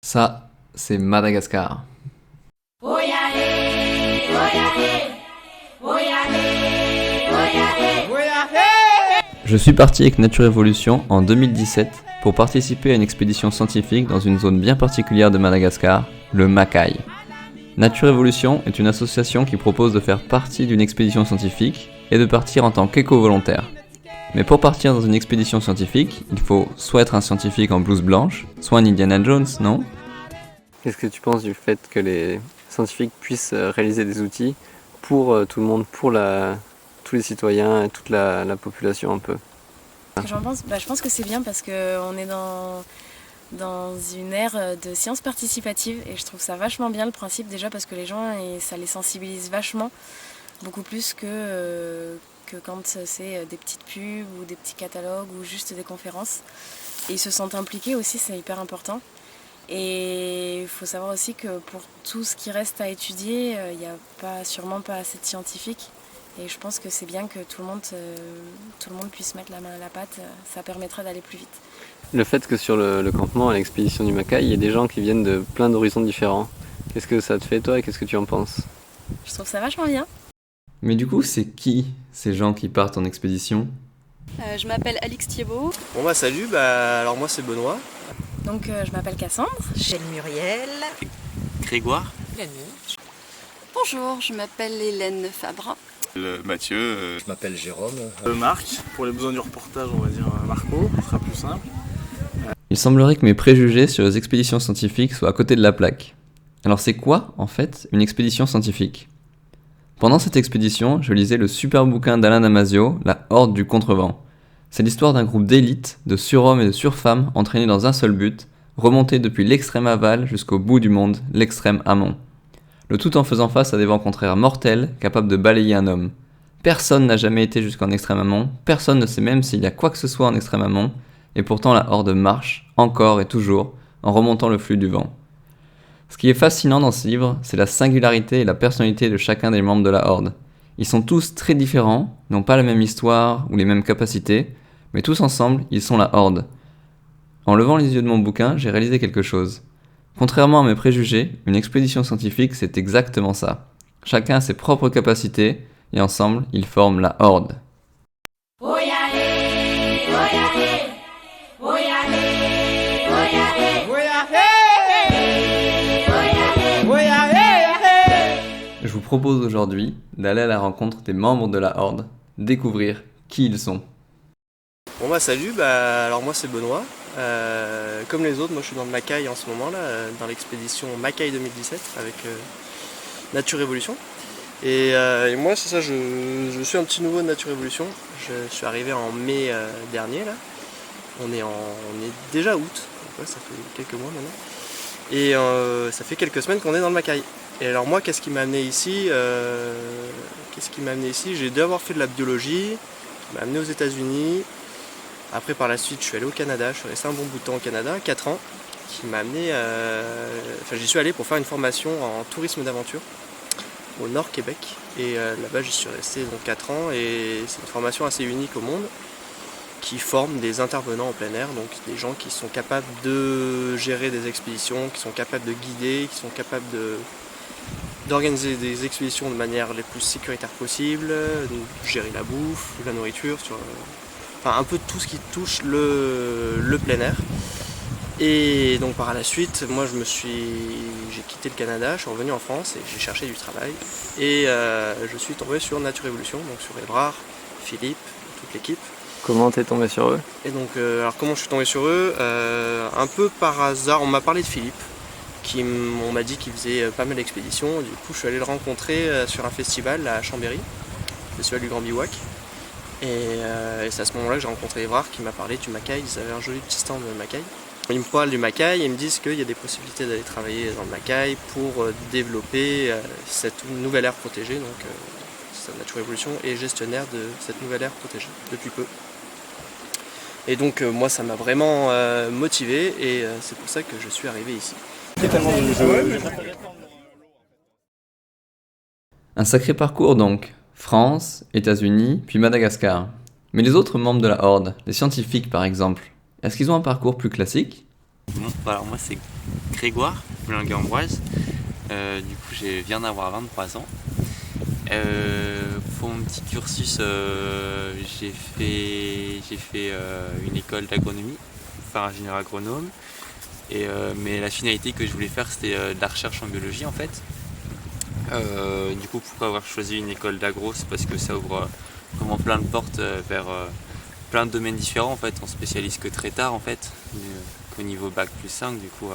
Ça, c'est Madagascar. Je suis parti avec Nature Évolution en 2017 pour participer à une expédition scientifique dans une zone bien particulière de Madagascar, le Macaï. Nature Évolution est une association qui propose de faire partie d'une expédition scientifique et de partir en tant qu'éco-volontaire. Mais pour partir dans une expédition scientifique, il faut soit être un scientifique en blouse blanche, soit un Indiana Jones, non ? Qu'est-ce que tu penses du fait que les scientifiques puissent réaliser des outils pour tout le monde, pour tous les citoyens et toute la population un peu ? J'en pense, je pense que c'est bien parce qu'on est dans une ère de science participative et je trouve ça vachement bien le principe déjà parce que les gens, ça les sensibilise vachement, beaucoup plus que quand c'est des petites pubs ou des petits catalogues ou juste des conférences. Et ils se sentent impliqués aussi, c'est hyper important. Et il faut savoir aussi que pour tout ce qui reste à étudier, il n'y a sûrement pas assez de scientifiques. Et je pense que c'est bien que tout le monde puisse mettre la main à la pâte, ça permettra d'aller plus vite. Le fait que sur le campement, à l'expédition du Macaï, il y ait des gens qui viennent de plein d'horizons différents, qu'est-ce que ça te fait toi et qu'est-ce que tu en penses ? Je trouve ça vachement bien. Mais du coup, c'est qui ces gens qui partent en expédition ? Je m'appelle Alix Thiebaud. Bon salut, alors moi c'est Benoît. Donc je m'appelle Cassandre. Michel Muriel. Grégoire. Bonjour, je m'appelle Hélène Fabre. Mathieu. Je m'appelle Jérôme. Marc, pour les besoins du reportage on va dire Marco, ce sera plus simple. Il semblerait que mes préjugés sur les expéditions scientifiques soient à côté de la plaque. Alors c'est quoi, en fait, une expédition scientifique ? Pendant cette expédition, je lisais le super bouquin d'Alain Damasio, La Horde du Contrevent. C'est l'histoire d'un groupe d'élite, de surhommes et de surfemmes entraînés dans un seul but, remonter depuis l'extrême aval jusqu'au bout du monde, l'extrême amont. Le tout en faisant face à des vents contraires mortels, capables de balayer un homme. Personne n'a jamais été jusqu'en extrême amont, personne ne sait même s'il y a quoi que ce soit en extrême amont, et pourtant la Horde marche, encore et toujours, en remontant le flux du vent. Ce qui est fascinant dans ce livre, c'est la singularité et la personnalité de chacun des membres de la Horde. Ils sont tous très différents, n'ont pas la même histoire ou les mêmes capacités, mais tous ensemble, ils sont la Horde. En levant les yeux de mon bouquin, j'ai réalisé quelque chose. Contrairement à mes préjugés, une expédition scientifique, c'est exactement ça. Chacun a ses propres capacités, et ensemble, ils forment la Horde. Je vous propose aujourd'hui d'aller à la rencontre des membres de la Horde, découvrir qui ils sont. Bon salut, alors moi c'est Benoît. Comme les autres, moi je suis dans le Macaï en ce moment là, dans l'expédition Macaï 2017 avec Nature Évolution. Et moi c'est ça, je suis un petit nouveau de Nature Évolution. Je suis arrivé en mai dernier là. On est déjà août, donc ouais, ça fait quelques mois maintenant. Et ça fait quelques semaines qu'on est dans le Macaï. Et alors moi qu'est-ce qui m'a amené ici J'ai dû avoir fait de la biologie, qui m'a amené aux États-Unis. Après par la suite je suis allé au Canada, je suis resté un bon bout de temps au Canada, 4 ans, qui m'a amené, j'y suis allé pour faire une formation en tourisme d'aventure au Nord Québec. Et là-bas j'y suis resté donc 4 ans et c'est une formation assez unique au monde qui forme des intervenants en plein air, donc des gens qui sont capables de gérer des expéditions, qui sont capables de guider, qui sont capables d'organiser des expéditions de manière les plus sécuritaire possible, de gérer la bouffe, la nourriture, un peu tout ce qui touche le plein air. Et donc par la suite, moi j'ai quitté le Canada, je suis revenu en France et j'ai cherché du travail. Et je suis tombé sur Nature Évolution, donc sur Évrard, Philippe, toute l'équipe. Comment t'es tombé sur eux ? Et donc alors comment je suis tombé sur eux ? Un peu par hasard, on m'a parlé de Philippe, on m'a dit qu'il faisait pas mal d'expéditions. Du coup je suis allé le rencontrer sur un festival à Chambéry, le festival du Grand Bivouac. Et c'est à ce moment-là que j'ai rencontré Évrard qui m'a parlé du Macaï. Ils avaient un joli petit stand de Macaï. Ils me parlent du Macaï et ils me disent qu'il y a des possibilités d'aller travailler dans le Macaï pour développer cette nouvelle aire protégée. Donc Nature Évolution est gestionnaire de cette nouvelle aire protégée depuis peu. Et donc moi ça m'a vraiment motivé et c'est pour ça que je suis arrivé ici. Un sacré parcours donc. France, États-Unis, puis Madagascar. Mais les autres membres de la Horde, les scientifiques par exemple, est-ce qu'ils ont un parcours plus classique ? Bon, alors moi c'est Grégoire Boulanger-Ambroise. Du coup, je viens d'avoir 23 ans. Pour mon petit cursus, j'ai fait une école d'agronomie, enfin ingénieur agronome. Mais la finalité que je voulais faire, c'était de la recherche en biologie en fait. Du coup, pourquoi avoir choisi une école d'agro? C'est parce que ça ouvre vraiment plein de portes vers plein de domaines différents en fait. On spécialise que très tard en fait, qu'au niveau bac plus 5 du coup.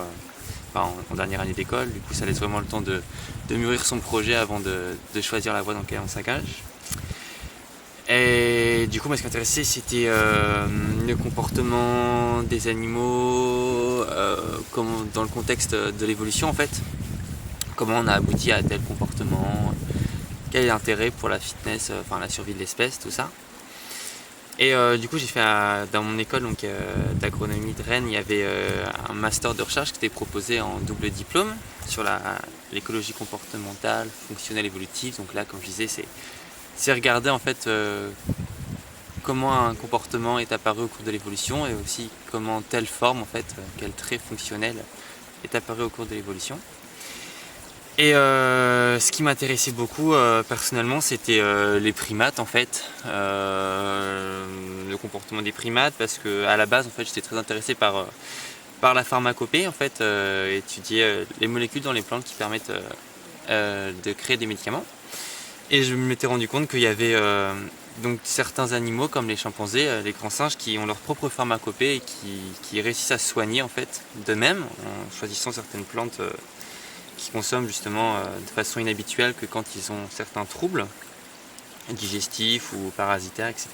Enfin, en dernière année d'école, du coup ça laisse vraiment le temps de mûrir son projet avant de choisir la voie dans laquelle on s'engage. Et du coup moi ce qui m'intéressait c'était le comportement des animaux, dans le contexte de l'évolution en fait, comment on a abouti à tel comportement, quel est l'intérêt pour la fitness, enfin la survie de l'espèce, tout ça. Et du coup j'ai fait dans mon école d'agronomie de Rennes, il y avait un master de recherche qui était proposé en double diplôme sur l'écologie comportementale, fonctionnelle, évolutive. Donc là comme je disais c'est regarder en fait comment un comportement est apparu au cours de l'évolution et aussi comment telle forme en fait, quel trait fonctionnel est apparu au cours de l'évolution. Et ce qui m'intéressait beaucoup personnellement c'était les primates en fait, le comportement des primates, parce que à la base en fait j'étais très intéressé par la pharmacopée en fait, étudier les molécules dans les plantes qui permettent de créer des médicaments. Et je m'étais rendu compte qu'il y avait donc certains animaux comme les chimpanzés, les grands singes qui ont leur propre pharmacopée et qui réussissent à se soigner en fait d'eux-mêmes en choisissant certaines plantes qui consomment justement de façon inhabituelle que quand ils ont certains troubles digestifs ou parasitaires, etc.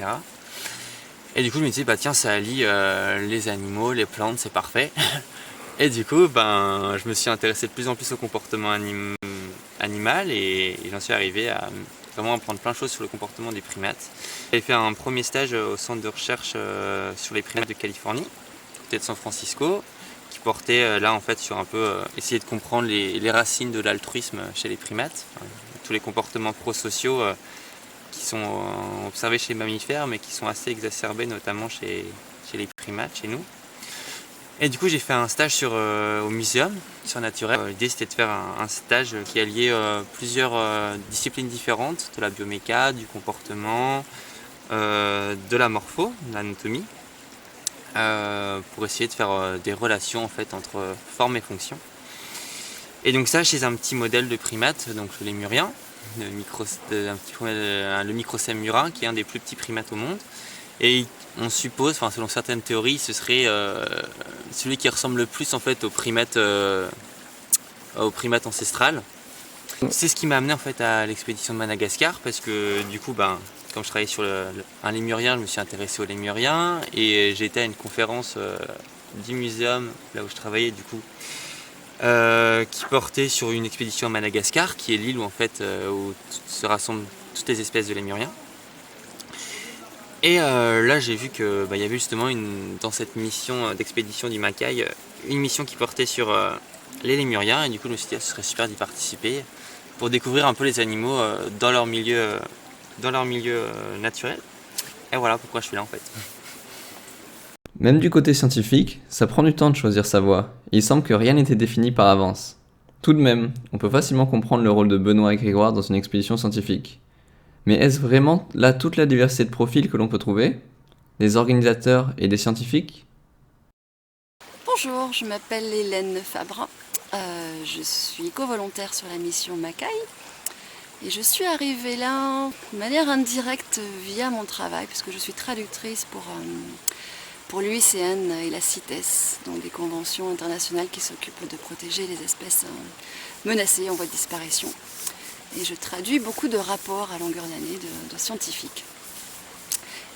Et du coup je me disais bah tiens ça allie les animaux, les plantes, c'est parfait. Et du coup je me suis intéressé de plus en plus au comportement animal et j'en suis arrivé à vraiment apprendre plein de choses sur le comportement des primates. J'ai fait un premier stage au centre de recherche sur les primates de Californie, côté de San Francisco, qui portait là en fait sur un peu essayer de comprendre les racines de l'altruisme chez les primates, tous les comportements prosociaux qui sont observés chez les mammifères mais qui sont assez exacerbés notamment chez les primates, chez nous. Et du coup j'ai fait un stage au muséum sur Naturel. L'idée c'était de faire un stage qui alliait plusieurs disciplines différentes, de la bioméca, du comportement, de la morpho, de l'anatomie, pour essayer de faire des relations en fait entre forme et fonction. Et donc ça chez un petit modèle de primate, donc le lémurien, le Microcème murin, qui est un des plus petits primates au monde. Et on suppose, enfin selon certaines théories, ce serait celui qui ressemble le plus en fait au primate ancestral. C'est ce qui m'a amené en fait à l'expédition de Madagascar, parce que du coup comme je travaillais sur un lémurien, je me suis intéressé au lémurien et j'ai été à une conférence du muséum là où je travaillais du coup, qui portait sur une expédition à Madagascar, qui est l'île où en fait où se rassemblent toutes les espèces de lémuriens. Et là j'ai vu que y avait justement dans cette mission d'expédition du Macaï, une mission qui portait sur les lémuriens, et du coup je me suis dit ce serait super d'y participer pour découvrir un peu les animaux dans leur milieu naturel. Et voilà pourquoi je suis là en fait. Même du côté scientifique, ça prend du temps de choisir sa voie, et il semble que rien n'était défini par avance. Tout de même, on peut facilement comprendre le rôle de Benoît et Grégoire dans une expédition scientifique. Mais est-ce vraiment là toute la diversité de profils que l'on peut trouver? Des organisateurs et des scientifiques? Bonjour, je m'appelle Hélène Fabra. Je suis co-volontaire sur la mission Macaï. Et je suis arrivée là de manière indirecte via mon travail, puisque je suis traductrice pour l'UICN et la CITES, donc des conventions internationales qui s'occupent de protéger les espèces menacées en voie de disparition. Et je traduis beaucoup de rapports à longueur d'année de scientifiques.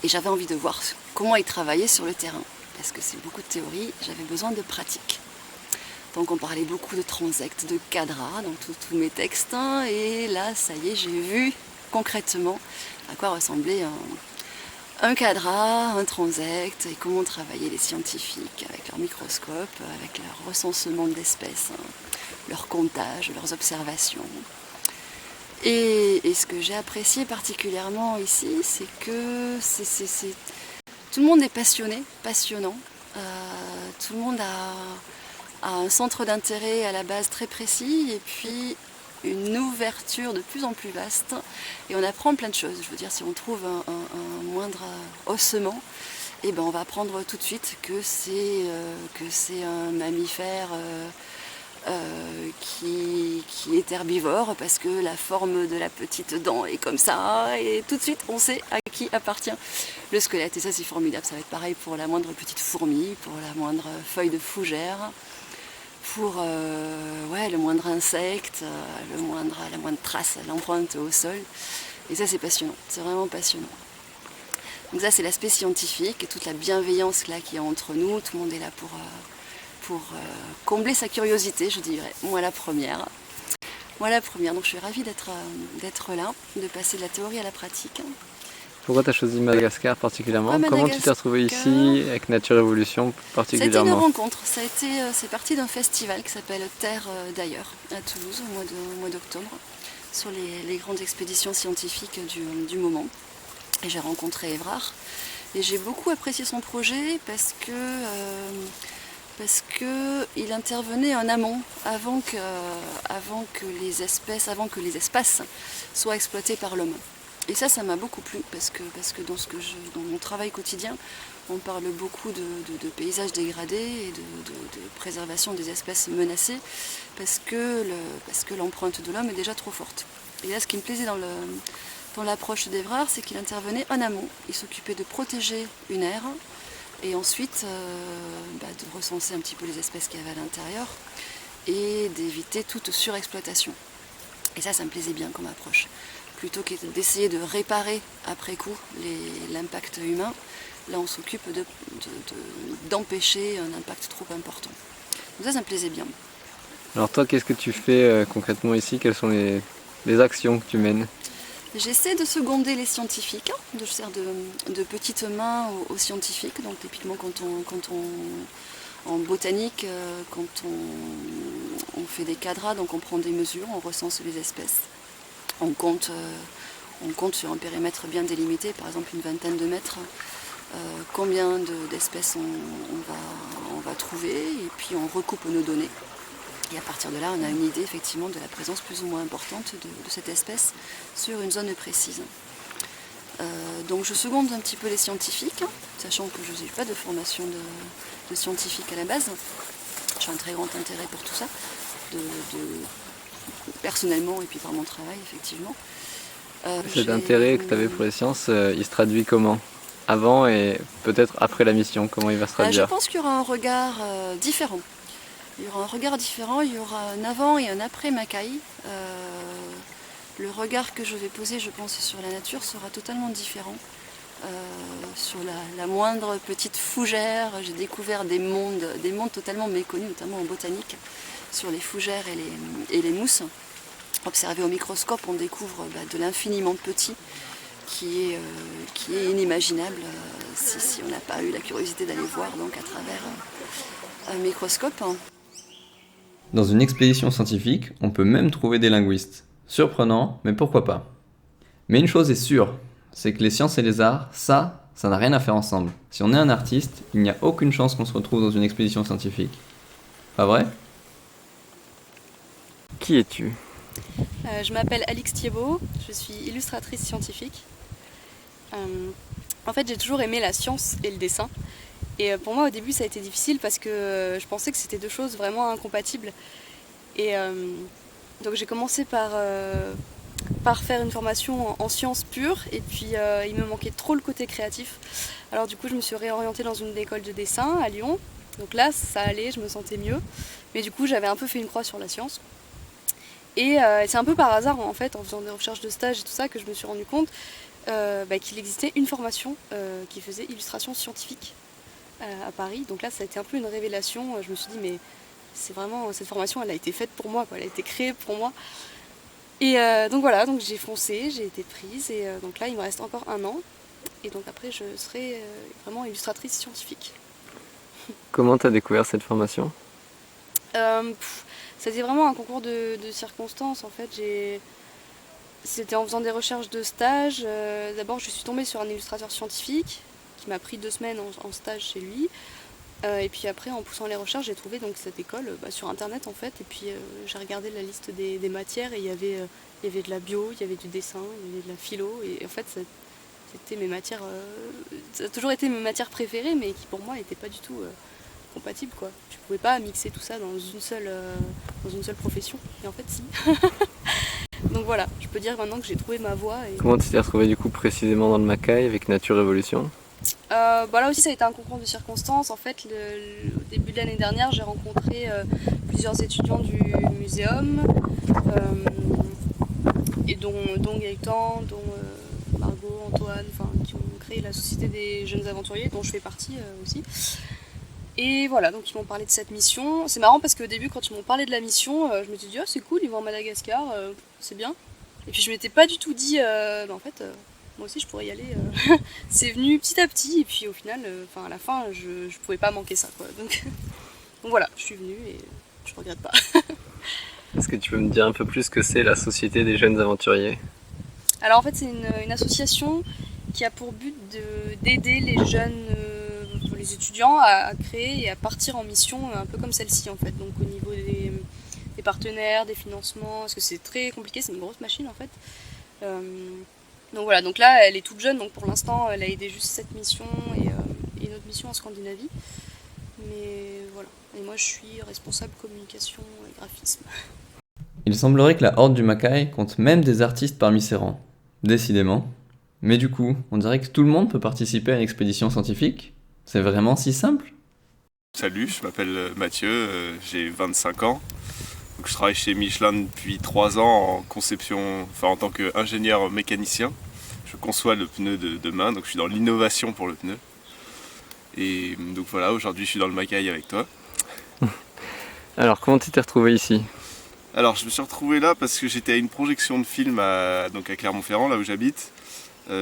Et j'avais envie de voir comment ils travaillaient sur le terrain, parce que c'est beaucoup de théorie, j'avais besoin de pratique. Donc on parlait beaucoup de transects, de cadras dans tous mes textes, et là ça y est, j'ai vu concrètement à quoi ressemblait un cadra, un transect, et comment travaillaient les scientifiques avec leur microscope, avec leur recensement d'espèces, leur comptage, leurs observations. Et ce que j'ai apprécié particulièrement ici, c'est que tout le monde est passionnant. Tout tout le monde a un centre d'intérêt à la base très précis et puis une ouverture de plus en plus vaste et on apprend plein de choses. Je veux dire, si on trouve un moindre ossement, eh ben on va apprendre tout de suite que c'est un mammifère qui est herbivore parce que la forme de la petite dent est comme ça et tout de suite on sait à qui appartient le squelette et ça c'est formidable. Ça va être pareil pour la moindre petite fourmi, pour la moindre feuille de fougère, pour le moindre insecte, la moindre trace, l'empreinte au sol. Et ça c'est passionnant, c'est vraiment passionnant. Donc ça c'est l'aspect scientifique et toute la bienveillance là qu'il y a entre nous. Tout le monde est là pour combler sa curiosité, je dirais. Moi la première. Donc je suis ravie d'être là, de passer de la théorie à la pratique. Pourquoi tu as choisi Madagascar particulièrement? Madagascar, comment tu t'es retrouvée ici avec Nature Évolution particulièrement? Ça a été une rencontre, c'est parti d'un festival qui s'appelle Terre d'ailleurs à Toulouse au mois d'octobre sur les grandes expéditions scientifiques du moment. Et j'ai rencontré Évrard et j'ai beaucoup apprécié son projet parce que il intervenait en amont avant que les espaces soient exploités par l'homme. Et ça m'a beaucoup plu parce que dans mon travail quotidien, on parle beaucoup de paysages dégradés et de préservation des espèces menacées parce que l'empreinte de l'homme est déjà trop forte. Et là, ce qui me plaisait dans l'approche d'Évrard, c'est qu'il intervenait en amont. Il s'occupait de protéger une aire et ensuite de recenser un petit peu les espèces qu'il y avait à l'intérieur et d'éviter toute surexploitation. Et ça me plaisait bien comme approche. Plutôt que d'essayer de réparer après coup l'impact humain, là on s'occupe d'empêcher un impact trop important. Donc ça me plaisait bien. Alors toi, qu'est-ce que tu fais concrètement ici? Quelles sont les actions que tu mènes? J'essaie de seconder les scientifiques, je sers de petite main aux scientifiques. Donc typiquement en botanique, quand on fait des cadras, donc on prend des mesures, on recense les espèces. On compte sur un périmètre bien délimité, par exemple une vingtaine de mètres, combien d'espèces on va trouver, et puis on recoupe nos données. Et à partir de là, on a une idée effectivement de la présence plus ou moins importante de cette espèce sur une zone précise. Donc je seconde un petit peu les scientifiques, sachant que je n'ai pas de formation de scientifique à la base. J'ai un très grand intérêt pour tout ça, personnellement et puis par mon travail effectivement. Cet intérêt que tu avais pour les sciences, il se traduit comment? Avant et peut-être après la mission, comment il va se traduire? Je pense qu'il y aura un regard différent. Il y aura un regard différent, il y aura un avant et un après Mackay. Le regard que je vais poser, je pense, sur la nature sera totalement différent. Sur la moindre petite fougère, j'ai découvert des mondes totalement méconnus, notamment en botanique, sur les fougères et les mousses. Observé au microscope, on découvre de l'infiniment petit qui est inimaginable si on n'a pas eu la curiosité d'aller voir donc à travers un microscope. Dans une expédition scientifique, on peut même trouver des linguistes. Surprenant, mais pourquoi pas. Mais une chose est sûre, c'est que les sciences et les arts, ça n'a rien à faire ensemble. Si on est un artiste, il n'y a aucune chance qu'on se retrouve dans une expédition scientifique. Pas vrai? Qui es-tu? Je m'appelle Alix Thiebaud, je suis illustratrice scientifique. En fait, j'ai toujours aimé la science et le dessin. Et pour moi, au début, ça a été difficile parce que je pensais que c'était deux choses vraiment incompatibles. Et donc j'ai commencé par faire une formation en sciences pures. Et puis, il me manquait trop le côté créatif. Alors du coup, je me suis réorientée dans une école de dessin à Lyon. Donc là, ça allait, je me sentais mieux. Mais du coup, j'avais un peu fait une croix sur la science. Et c'est un peu par hasard, en fait, en faisant des recherches de stage et tout ça, que je me suis rendu compte qu'il existait une formation qui faisait illustration scientifique à Paris. Donc là, ça a été un peu une révélation. Je me suis dit, mais c'est vraiment, cette formation, elle a été faite pour moi, quoi. Elle a été créée pour moi. Et donc voilà, donc j'ai foncé, j'ai été prise. Et donc là, il me reste encore 1 an. Et donc après, je serai vraiment illustratrice scientifique. Comment tu as découvert cette formation? C'était vraiment un concours de circonstances. En fait, c'était en faisant des recherches de stage. D'abord, je suis tombée sur un illustrateur scientifique qui m'a pris 2 semaines en stage chez lui. Et puis après, en poussant les recherches, j'ai trouvé donc cette école sur internet en fait. Et puis j'ai regardé la liste des matières et il y avait de la bio, il y avait du dessin, il y avait de la philo. Et en fait, c'était mes matières. Ça a toujours été mes matières préférées, mais qui pour moi n'étaient pas du tout compatibles, quoi. Je pouvais pas mixer tout ça dans une seule profession. Et en fait, si. Donc voilà, je peux dire maintenant que j'ai trouvé ma voie. Comment tu t'es retrouvé du coup précisément dans le Macaï avec Nature Évolution? Là aussi ça a été un concours de circonstances. En fait, au début de l'année dernière, j'ai rencontré plusieurs étudiants du muséum, et dont Gaëtan, dont Margot, Antoine, qui ont créé la Société des Jeunes Aventuriers, dont je fais partie aussi. Et voilà, donc ils m'ont parlé de cette mission. C'est marrant parce qu'au début, quand ils m'ont parlé de la mission, je me suis dit, oh, c'est cool, ils vont à Madagascar, c'est bien. Et puis je m'étais pas du tout dit, en fait, moi aussi je pourrais y aller. C'est venu petit à petit, et puis au final, à la fin, je pouvais pas manquer ça, quoi. Donc voilà, je suis venue et je regrette pas. Est-ce que tu peux me dire un peu plus ce que c'est la Société des Jeunes Aventuriers? Alors en fait, c'est une association qui a pour but d'aider les jeunes, les étudiants à créer et à partir en mission, un peu comme celle-ci en fait. Donc au niveau des partenaires, des financements, parce que c'est très compliqué, c'est une grosse machine en fait. Donc voilà, donc là elle est toute jeune, donc pour l'instant elle a aidé juste cette mission et une autre mission en Scandinavie. Mais voilà, et moi je suis responsable communication et graphisme. Il semblerait que la Horde du Macaï compte même des artistes parmi ses rangs. Décidément. Mais du coup, on dirait que tout le monde peut participer à une expédition scientifique? C'est vraiment si simple? Salut, je m'appelle Mathieu, j'ai 25 ans. Donc je travaille chez Michelin depuis 3 ans en conception, en tant qu'ingénieur mécanicien. Je conçois le pneu de demain, donc je suis dans l'innovation pour le pneu. Et donc voilà, aujourd'hui je suis dans le Macaï avec toi. Alors, comment tu t'es retrouvé ici? Alors je me suis retrouvé là parce que j'étais à une projection de film à Clermont-Ferrand, là où j'habite,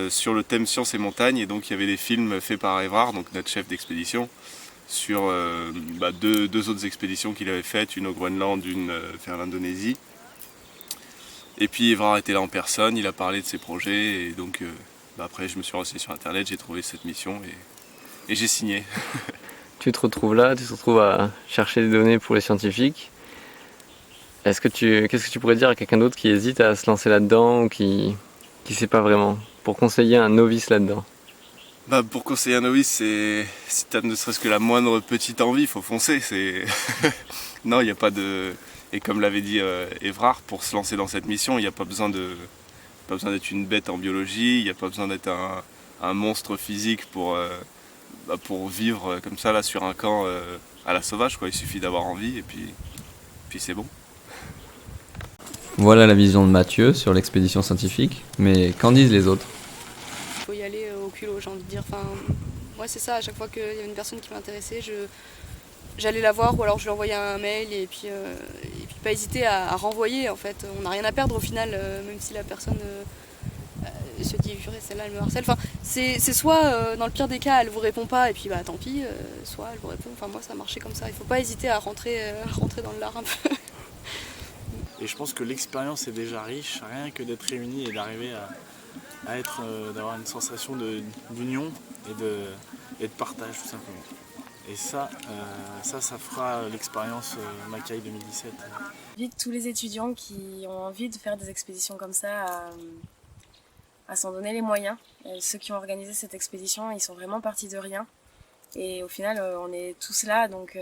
sur le thème sciences et montagne. Et donc il y avait des films faits par Évrard, donc notre chef d'expédition, sur deux autres expéditions qu'il avait faites, une au Groenland, une vers l'Indonésie. Et puis Évrard était là en personne, il a parlé de ses projets, et donc après je me suis renseigné sur internet, j'ai trouvé cette mission et j'ai signé. Tu te retrouves là, tu te retrouves à chercher des données pour les scientifiques. Qu'est-ce que tu pourrais dire à quelqu'un d'autre qui hésite à se lancer là-dedans ou qui sait pas vraiment, pour conseiller un novice là-dedans? Pour conseiller un novice, si t'as ne serait-ce que la moindre petite envie, il faut foncer. Non, il n'y a pas de... Et comme l'avait dit Évrard, pour se lancer dans cette mission, il n'y a pas besoin d'être une bête en biologie, il n'y a pas besoin d'être un monstre physique pour vivre comme ça là sur un camp à la sauvage, quoi. Il suffit d'avoir envie et puis c'est bon. Voilà la vision de Mathieu sur l'expédition scientifique, mais qu'en disent les autres? Il faut y aller au culot, j'ai envie de dire. Moi c'est ça, à chaque fois qu'il y avait une personne qui m'intéressait, j'allais la voir ou alors je lui envoyais un mail et puis pas hésiter à renvoyer en fait. On n'a rien à perdre au final, même si la personne se dit purée, celle-là elle me harcèle. C'est soit dans le pire des cas elle vous répond pas et puis tant pis, soit elle vous répond. Moi ça marchait comme ça, il faut pas hésiter à rentrer dans le lard un peu. Et je pense que l'expérience est déjà riche, rien que d'être réunis et d'arriver d'avoir une sensation d'union et de partage tout simplement. Et ça fera l'expérience Macaï 2017. J'invite tous les étudiants qui ont envie de faire des expéditions comme ça à s'en donner les moyens. Et ceux qui ont organisé cette expédition, ils sont vraiment partis de rien. Et au final, on est tous là, donc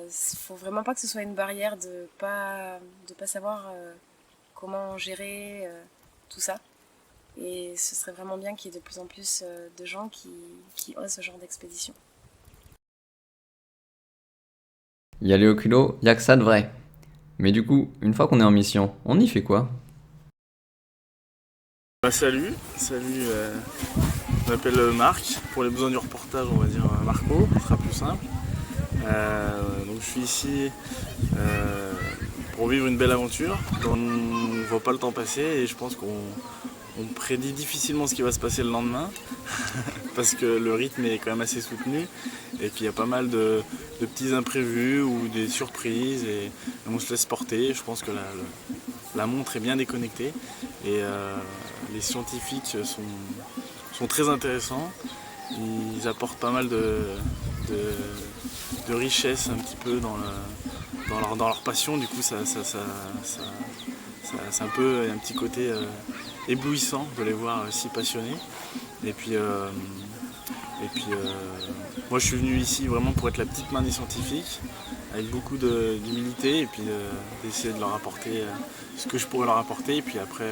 faut vraiment pas que ce soit une barrière de pas savoir comment gérer tout ça. Et ce serait vraiment bien qu'il y ait de plus en plus de gens qui osent ce genre d'expédition. Y aller au culot, y a que ça de vrai. Mais du coup, une fois qu'on est en mission, on y fait quoi? Salut, je m'appelle Marc. Pour les besoins du reportage, on va dire Marco, ce sera plus simple. Donc je suis ici pour vivre une belle aventure. On ne voit pas le temps passer et je pense qu'on prédit difficilement ce qui va se passer le lendemain parce que le rythme est quand même assez soutenu et puis il y a pas mal de petits imprévus ou des surprises et on se laisse porter. Je pense que la montre est bien déconnectée et les scientifiques sont très intéressants. Ils apportent pas mal de richesse un petit peu dans leur passion. Du coup, c'est un peu un petit côté éblouissant de les voir si passionnés. Et puis moi je suis venu ici vraiment pour être la petite main des scientifiques, avec beaucoup d'humilité et puis d'essayer de leur apporter ce que je pourrais leur apporter. Et puis après,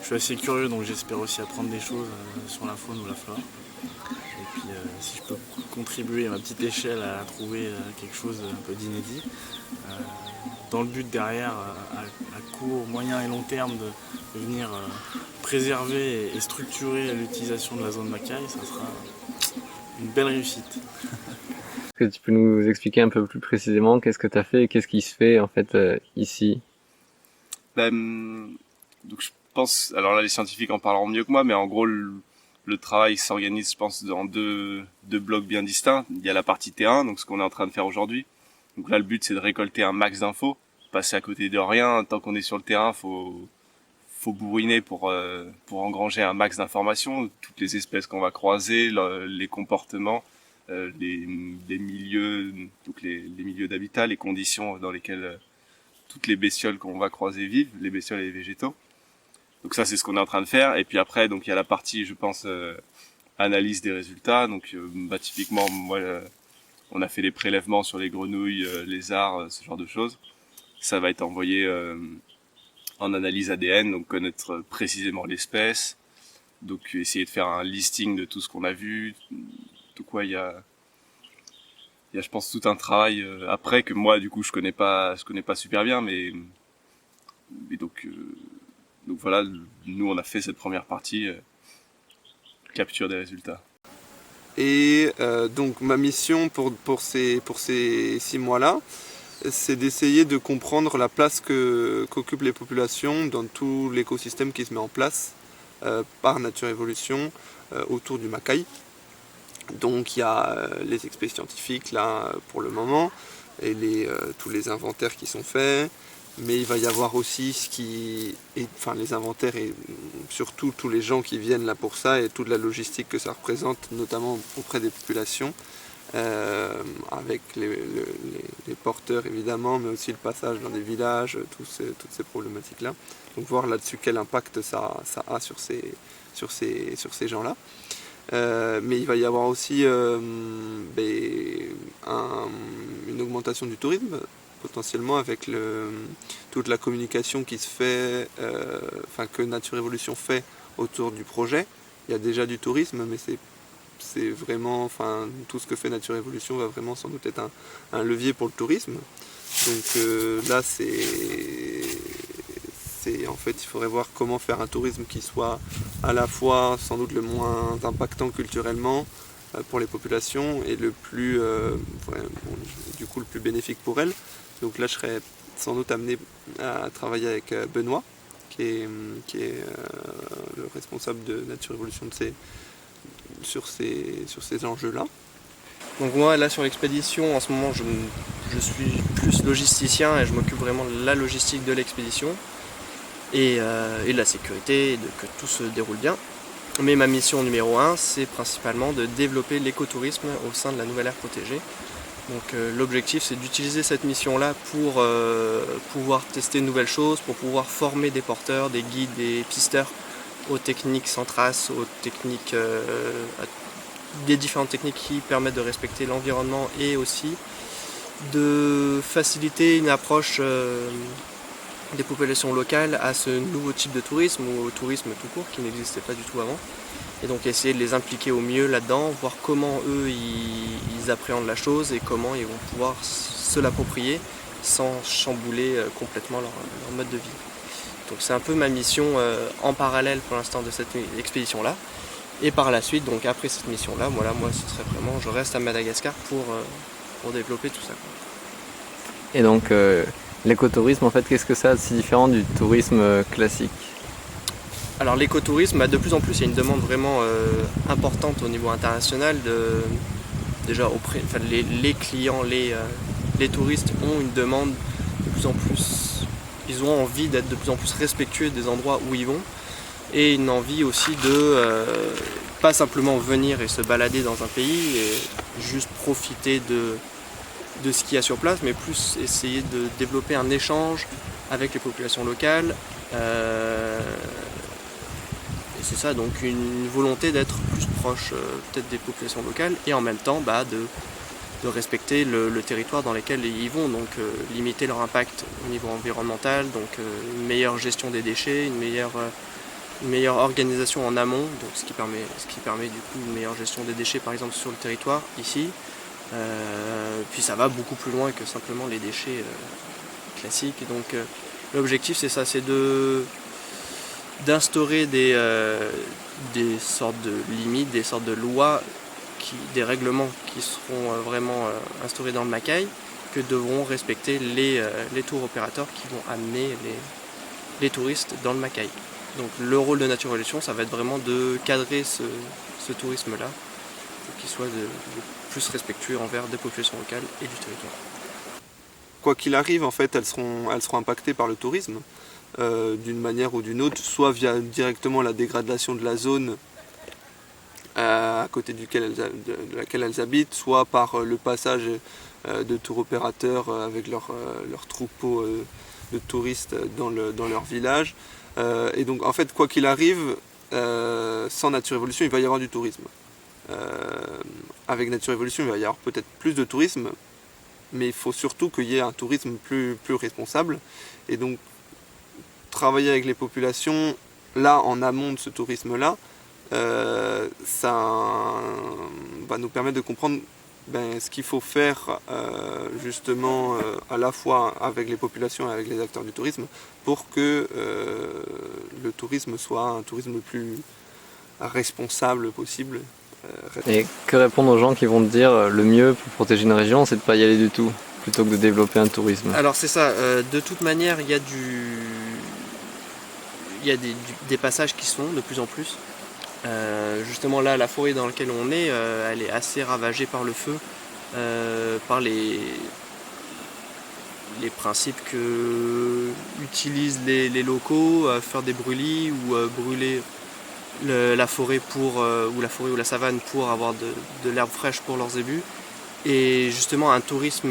je suis assez curieux, donc j'espère aussi apprendre des choses sur la faune ou la flore. Et puis si je peux contribuer à ma petite échelle à trouver quelque chose un peu d'inédit, dans le but derrière, à court, moyen et long terme, de venir préserver et structurer l'utilisation de la zone Macaï, ça sera une belle réussite. Est-ce que tu peux nous expliquer un peu plus précisément qu'est-ce que tu as fait et qu'est-ce qui se fait en fait ici? Donc je pense, alors là les scientifiques en parleront mieux que moi, mais en gros le travail s'organise, je pense, dans deux blocs bien distincts. Il y a la partie terrain, donc ce qu'on est en train de faire aujourd'hui. Donc là le but c'est de récolter un max d'infos, passer à côté de rien. Tant qu'on est sur le terrain, faut bourriner pour engranger un max d'informations, toutes les espèces qu'on va croiser, les comportements, les milieux, donc les milieux d'habitat, les conditions dans lesquelles toutes les bestioles qu'on va croiser vivent, les bestioles et les végétaux. Donc ça c'est ce qu'on est en train de faire. Et puis après donc il y a la partie, je pense, analyse des résultats. Donc typiquement moi on a fait des prélèvements sur les grenouilles, lézards, ce genre de choses. Ça va être envoyé en analyse ADN, donc connaître précisément l'espèce, donc essayer de faire un listing de tout ce qu'on a vu. Donc ouais, il y a je pense tout un travail après que moi du coup je connais pas super bien, mais donc voilà, nous on a fait cette première partie capture des résultats. Et donc ma mission pour ces 6 mois-là, c'est d'essayer de comprendre la place qu'occupent les populations dans tout l'écosystème qui se met en place par Nature Évolution autour du Macaï. Donc il y a les expéditions scientifiques là pour le moment et tous les inventaires qui sont faits, mais il va y avoir aussi les inventaires et surtout tous les gens qui viennent là pour ça et toute la logistique que ça représente, notamment auprès des populations. Avec les porteurs évidemment, mais aussi le passage dans des villages, toutes ces problématiques-là. Donc voir là-dessus quel impact ça a sur ces gens-là. Mais il va y avoir aussi une augmentation du tourisme, potentiellement avec toute la communication qui se fait, que Nature Évolution fait autour du projet. Il y a déjà du tourisme, mais c'est vraiment, tout ce que fait Nature Évolution va vraiment sans doute être un levier pour le tourisme. Donc là, en fait, il faudrait voir comment faire un tourisme qui soit à la fois sans doute le moins impactant culturellement pour les populations et le plus, du coup, le plus bénéfique pour elles. Donc là, je serais sans doute amené à travailler avec Benoît, qui est le responsable de Nature Évolution sur ces enjeux-là. Donc moi là sur l'expédition en ce moment je suis plus logisticien et je m'occupe vraiment de la logistique de l'expédition et de la sécurité et que tout se déroule bien. Mais ma mission numéro 1 c'est principalement de développer l'écotourisme au sein de la nouvelle aire protégée. Donc l'objectif c'est d'utiliser cette mission-là pour pouvoir tester de nouvelles choses, pour pouvoir former des porteurs, des guides, des pisteurs aux techniques sans trace, aux techniques, des différentes techniques qui permettent de respecter l'environnement et aussi de faciliter une approche des populations locales à ce nouveau type de tourisme ou au tourisme tout court qui n'existait pas du tout avant. Et donc essayer de les impliquer au mieux là-dedans, voir comment eux ils appréhendent la chose et comment ils vont pouvoir se l'approprier sans chambouler complètement leur mode de vie. Donc c'est un peu ma mission en parallèle pour l'instant de cette expédition-là. Et par la suite, donc après cette mission-là, moi ce serait vraiment, je reste à Madagascar pour développer tout ça. Et donc l'écotourisme, en fait, qu'est-ce que ça a de si différent du tourisme classique? Alors l'écotourisme, de plus en plus, il y a une demande vraiment importante au niveau international. Déjà, les clients, les touristes ont une demande de plus en plus. Ils ont envie d'être de plus en plus respectueux des endroits où ils vont et une envie aussi de pas simplement venir et se balader dans un pays juste profiter de ce qu'il y a sur place, mais plus essayer de développer un échange avec les populations locales. Et c'est ça, donc une volonté d'être plus proche peut-être des populations locales et en même temps de respecter le territoire dans lequel ils vont, donc limiter leur impact au niveau environnemental, donc une meilleure gestion des déchets, une meilleure organisation en amont, donc ce qui permet du coup une meilleure gestion des déchets par exemple sur le territoire ici. Puis ça va beaucoup plus loin que simplement les déchets classiques. Et donc l'objectif c'est ça, c'est d'instaurer des sortes de limites, des sortes de lois, des règlements qui seront vraiment instaurés dans le Macaï, que devront respecter les tour opérateurs qui vont amener les touristes dans le Macaï. Donc le rôle de Nature Évolution, ça va être vraiment de cadrer ce tourisme-là, pour qu'il soit de plus respectueux envers des populations locales et du territoire. Quoi qu'il arrive, en fait, elles seront impactées par le tourisme, d'une manière ou d'une autre, soit via directement la dégradation de la zone à côté de laquelle elles habitent, soit par le passage de tour opérateurs avec leur troupeau de touristes dans leur village. Et donc en fait, quoi qu'il arrive, sans Nature Évolution, il va y avoir du tourisme. Avec Nature Évolution, il va y avoir peut-être plus de tourisme, mais il faut surtout qu'il y ait un tourisme plus responsable. Et donc travailler avec les populations, là, en amont de ce tourisme-là, ça va nous permettre de comprendre ce qu'il faut faire justement à la fois avec les populations et avec les acteurs du tourisme pour que le tourisme soit un tourisme le plus responsable possible. Et que répondre aux gens qui vont te dire le mieux pour protéger une région, c'est de ne pas y aller du tout, plutôt que de développer un tourisme? Alors c'est ça, de toute manière il y a des passages qui se font de plus en plus. Justement là, la forêt dans laquelle on est, elle est assez ravagée par le feu, par les principes que utilisent les locaux, faire des brûlis ou brûler la forêt ou la savane pour avoir de l'herbe fraîche pour leurs ébus. Et justement un tourisme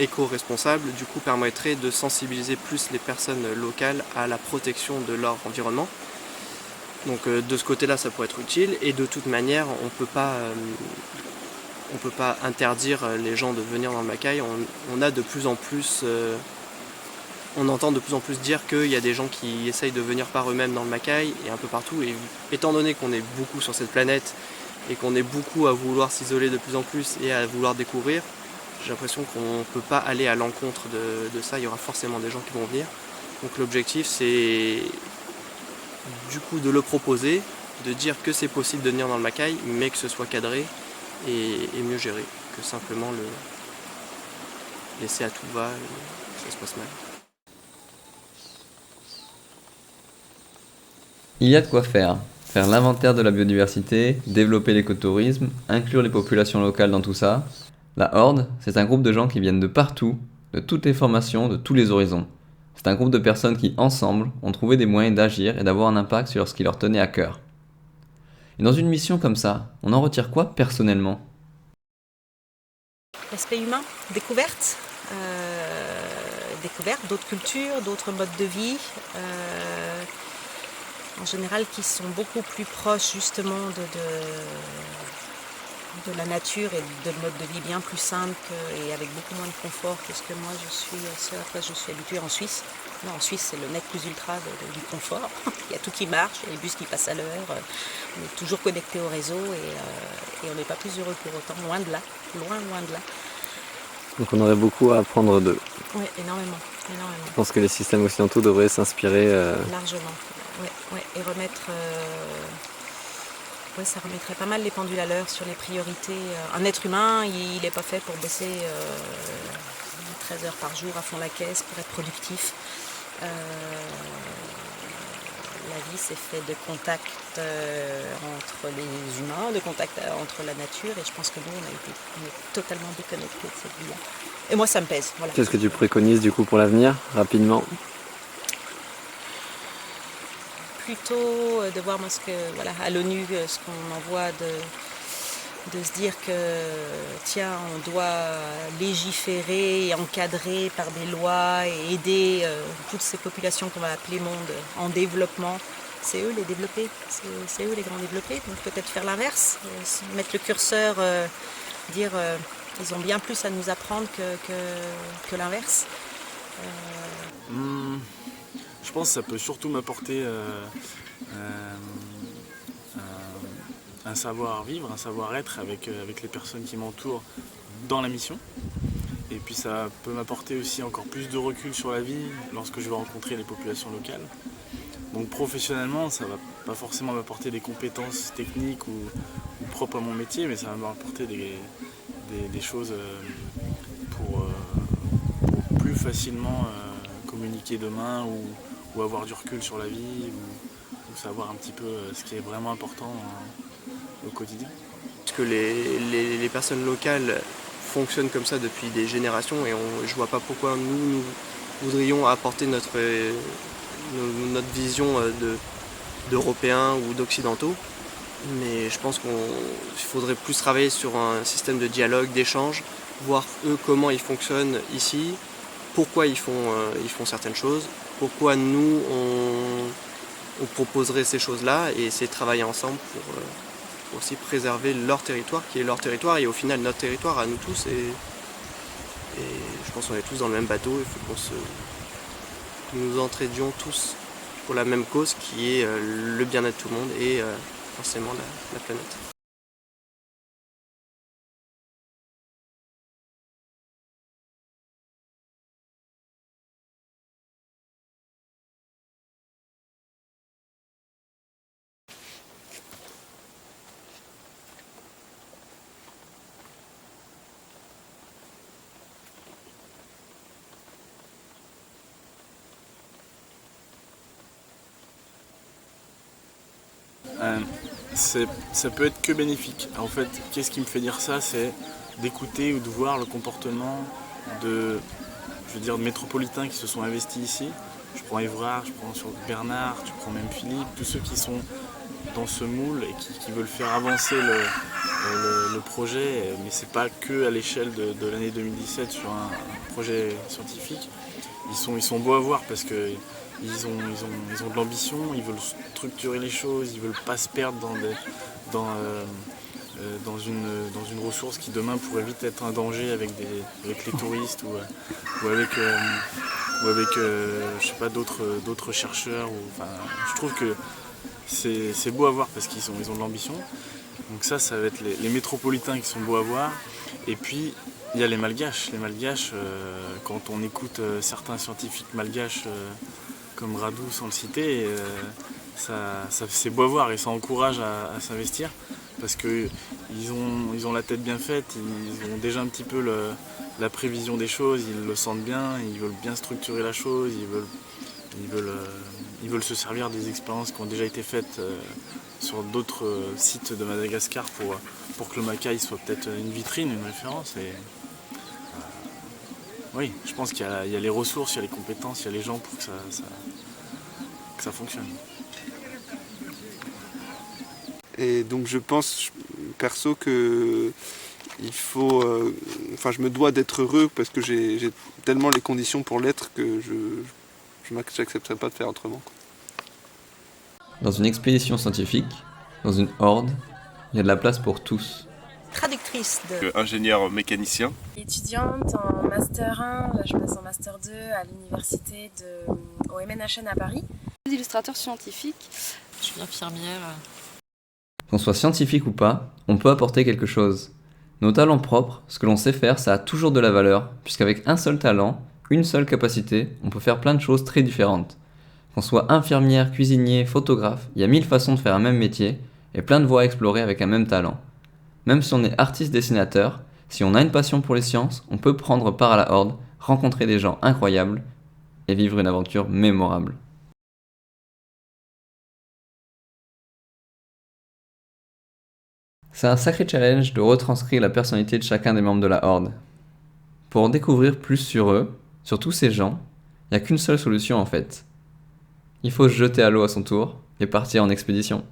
éco-responsable du coup permettrait de sensibiliser plus les personnes locales à la protection de leur environnement. Donc de ce côté-là, ça pourrait être utile. Et de toute manière, on peut pas interdire les gens de venir dans le Macaï. On a de plus en plus, on entend de plus en plus dire qu'il y a des gens qui essayent de venir par eux-mêmes dans le Macaï et un peu partout. Et étant donné qu'on est beaucoup sur cette planète et qu'on est beaucoup à vouloir s'isoler de plus en plus et à vouloir découvrir, j'ai l'impression qu'on ne peut pas aller à l'encontre de ça. Il y aura forcément des gens qui vont venir. Donc l'objectif, c'est du coup de le proposer, de dire que c'est possible de venir dans le Macaï, mais que ce soit cadré et mieux géré, que simplement le laisser à tout va et que ça se passe mal. Il y a de quoi faire. Faire l'inventaire de la biodiversité, développer l'écotourisme, inclure les populations locales dans tout ça. La Horde, c'est un groupe de gens qui viennent de partout, de toutes les formations, de tous les horizons. C'est un groupe de personnes qui, ensemble, ont trouvé des moyens d'agir et d'avoir un impact sur ce qui leur tenait à cœur. Et dans une mission comme ça, on en retire quoi personnellement ? L'aspect humain, découverte d'autres cultures, d'autres modes de vie, en général qui sont beaucoup plus proches justement de la nature et de mode de vie bien plus simple et avec beaucoup moins de confort que ce à quoi je suis habituée en Suisse. Non, en Suisse, c'est le nec plus ultra du confort. Il y a tout qui marche, il y a les bus qui passent à l'heure, on est toujours connecté au réseau et on n'est pas plus heureux pour autant, loin de là. Donc on aurait beaucoup à apprendre d'eux. Oui, énormément. Je pense que les systèmes occidentaux devraient s'inspirer... Largement, ouais, et remettre... ça remettrait pas mal les pendules à l'heure sur les priorités. Un être humain, il n'est pas fait pour bosser 13 heures par jour à fond la caisse pour être productif. La vie, c'est fait de contact entre les humains, de contact entre la nature, et je pense que nous, on est totalement déconnectés de cette vie-là. Et moi, ça me pèse. Voilà. Qu'est-ce que tu préconises du coup pour l'avenir, rapidement ? Plutôt de voir à l'ONU ce qu'on envoie de se dire que tiens, on doit légiférer et encadrer par des lois et aider toutes ces populations qu'on va appeler monde en développement. C'est eux les développés, c'est eux les grands développés. Donc peut-être faire l'inverse, mettre le curseur, dire ils ont bien plus à nous apprendre que l'inverse. Je pense que ça peut surtout m'apporter un savoir-vivre, un savoir-être avec les personnes qui m'entourent dans la mission. Et puis ça peut m'apporter aussi encore plus de recul sur la vie lorsque je vais rencontrer les populations locales. Donc professionnellement, ça va pas forcément m'apporter des compétences techniques ou propres à mon métier, mais ça va m'apporter des choses pour plus facilement communiquer demain ou avoir du recul sur la vie ou savoir un petit peu ce qui est vraiment important au quotidien. Parce que les personnes locales fonctionnent comme ça depuis des générations et je vois pas pourquoi nous voudrions apporter notre vision d'Européens ou d'Occidentaux. Mais je pense qu'il faudrait plus travailler sur un système de dialogue, d'échange, voir eux comment ils fonctionnent ici, pourquoi ils font certaines choses, pourquoi nous on proposerait ces choses-là et essayer de travailler ensemble pour aussi préserver leur territoire qui est leur territoire et au final notre territoire à nous tous et je pense qu'on est tous dans le même bateau, il faut que nous entraidions tous pour la même cause qui est le bien-être de tout le monde et forcément la planète. Ça peut être que bénéfique. En fait, qu'est-ce qui me fait dire ça? C'est d'écouter ou de voir le comportement de métropolitains qui se sont investis ici. Je prends Évrard, je prends sur Bernard, je prends même Philippe, tous ceux qui sont dans ce moule et qui veulent faire avancer le projet, mais c'est pas que à l'échelle de l'année 2017 sur un projet scientifique. Ils sont beaux à voir parce que ils ont de l'ambition, ils veulent structurer les choses, ils veulent pas se perdre dans une ressource qui demain pourrait vite être un danger avec les touristes ou avec je sais pas d'autres chercheurs. Je trouve que c'est beau à voir parce qu'ils ont de l'ambition. Donc ça va être les métropolitains qui sont beaux à voir. Et puis il y a les malgaches. Les malgaches, quand on écoute certains scientifiques malgaches comme Radou sans le citer, c'est beau à voir et ça encourage à s'investir parce qu'ils ont la tête bien faite, ils ont déjà un petit peu la prévision des choses, ils le sentent bien, ils veulent bien structurer la chose, ils veulent se servir des expériences qui ont déjà été faites sur d'autres sites de Madagascar pour que le Macaï soit peut-être une vitrine, une référence. Oui, je pense qu'il y a les ressources, il y a les compétences, il y a les gens pour que ça fonctionne. Et donc je pense perso que il faut, je me dois d'être heureux parce que j'ai tellement les conditions pour l'être que je n'accepterai pas de faire autrement. Dans une expédition scientifique, dans une horde, il y a de la place pour tous. Traductrice de... Ingénieur mécanicien. Étudiante en Master 1, là je passe en Master 2 à l'université au MNHN à Paris. Illustrateur scientifique. Je suis infirmière. Qu'on soit scientifique ou pas, on peut apporter quelque chose. Nos talents propres, ce que l'on sait faire, ça a toujours de la valeur, puisqu'avec un seul talent, une seule capacité, on peut faire plein de choses très différentes. Qu'on soit infirmière, cuisinier, photographe, il y a 1000 façons de faire un même métier, et plein de voies à explorer avec un même talent. Même si on est artiste-dessinateur, si on a une passion pour les sciences, on peut prendre part à la horde, rencontrer des gens incroyables, et vivre une aventure mémorable. C'est un sacré challenge de retranscrire la personnalité de chacun des membres de la Horde. Pour en découvrir plus sur eux, sur tous ces gens, il n'y a qu'une seule solution en fait. Il faut se jeter à l'eau à son tour et partir en expédition.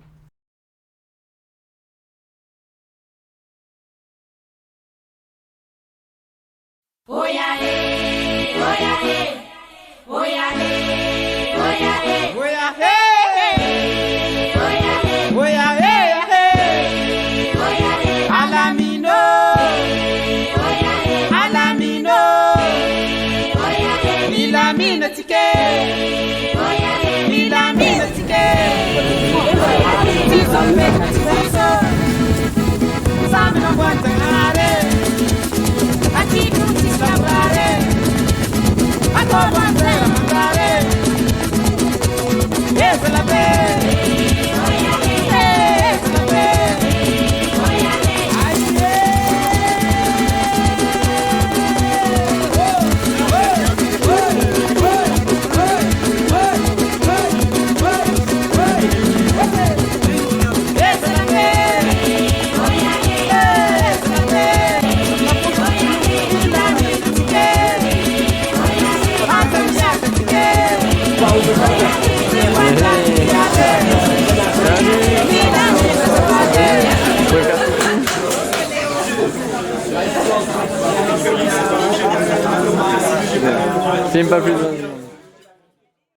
Filme pas plus loin.